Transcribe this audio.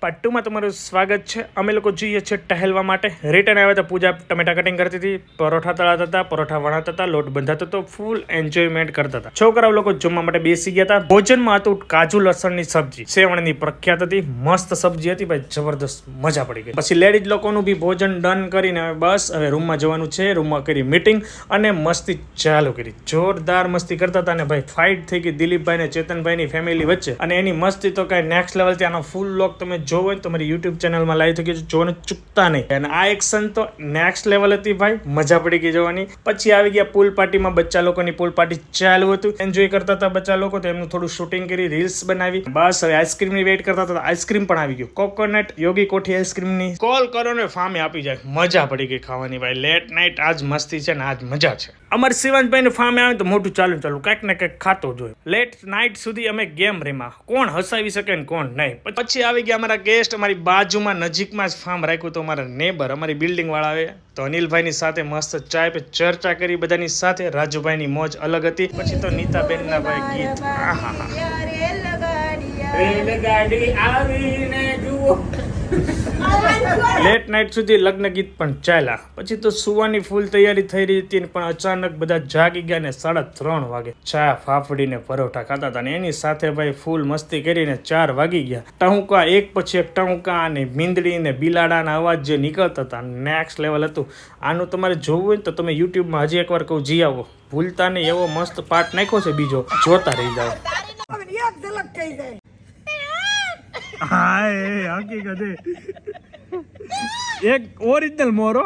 Part 2 માં તમારું સ્વાગત છે। અમે લોકો જઈએ છીએ ટહેલવા માટે। રિટર્ન આવ્યા હતા, પૂજા ટમેટા કટિંગ કરતી હતી, પરોઠા તળાતા હતા, પરોઠા વણાતા હતા, લોટ બંધાતો હતો, ફૂલ એન્જોયમેન્ટ કરતા હતા। છોકરાઓ લોકો જમવા માટે બેસી ગયા હતા। ભોજનમાં હતું કાજુ લસણની સબ્જી, સેવણની પ્રખ્યાત હતી, મસ્ત સબ્જી હતી ભાઈ, જબરદસ્ત મજા પડી ગઈ। પછી લેડીઝ લોકોનું બી ભોજન ડન કરીને બસ હવે રૂમમાં જવાનું છે। રૂમમાં કરી મીટિંગ અને મસ્તી ચાલુ કરી, જોરદાર મસ્તી કરતા હતા। અને ભાઈ ફાઇટ થઈ ગઈ દિલીપભાઈ ને ચેતનભાઈની ફેમિલી વચ્ચે, અને એની મસ્તી તો કઈ નેક્સ્ટ લેવલ થી। આનો ફૂલ લોક તમે જોવો હોય તો મારી યુટ્યુબ ચેનલમાં લાઈવ થઈ ગયું છે, જોવાનું ચૂકતા નહીં। અને આ એક્શન તો નેક્સ્ટ લેવલ હતી ભાઈ, મજા પડી ગઈ જોવાની। પછી આવી ગયા પૂલ પાર્ટીમાં, બચ્ચા લોકોની પૂલ પાર્ટી ચાલુ હતું, એન્જોય કરતા હતા બચ્ચા લોકો, તો એમનું થોડું શૂટિંગ કરી, રીલ્સ બનાવી। બસ હવે આઈસ્ક્રીમની વેઇટ કરતા હતા, આઈસ્ક્રીમ પણ આવી ગયું, કોકોનટ યોગી કોઠી આઈસ્ક્રીમની। કોલ કરો ને ફામે આપી જાય, મજા પડી ગઈ ખાવાની ભાઈ। લેટ નાઇટ આજ મસ્તી છે ને આજ મજા છે। અમાર શિવાંશભાઈ ફામે આવે તો મોટું ચાલુ કંઈક ને કંઈક ખાતો જોઈએ। લેટ નાઇટ સુધી અમે ગેમ રમ્યા, કોણ હસાવી શકે ને કોણ નહીં। પછી આવી ગયા અમારા ગેસ્ટ, અમારી બાજુમાં નજીકમાં જ ફાર્મ રાખ્યું તો અમારા નેબર, અમારી બિલ્ડિંગ વાળાએ તો અનિલભાઈની સાથે મસ્ત ચાય પે ચર્ચા કરી બધાની સાથે। રાજુભાઈની મોજ અલગ હતી। પછી તો નીતાબેનના ભાઈ ગીત, રેલગાડી આવીને જુઓ। લેટ નાઇટ સુધી લગ્ન ગીત પણ ચાલ્યા। પછી તો સુવાની ફૂલ તૈયારી થઈ રહી હતી, પણ અચાનક બધા જાગી ગયા ને 3:30 વાગે ચા ફાફડી ને પરોઠા ખાતા હતા, ને એની સાથે ભાઈ ફૂલ મસ્તી કરીને 4 વાગી ગયા। ટહુકા એક પછી એક ટહુકા અને મીંદડી ને બિલાડાના અવાજ જે નીકળતા હતા, નેક્સ્ટ લેવલ હતું। આનું તમારે જોવું હોય તો તમે યુટ્યુબમાં હજી એકવાર કહું જી આવો, ભૂલતા નહીં, એવો મસ્ત પાર્ટ નાખ્યો છે બીજો, જોતા રહી જાઓ। હા એ હકીકત એક ઓરિજિનલ મોરો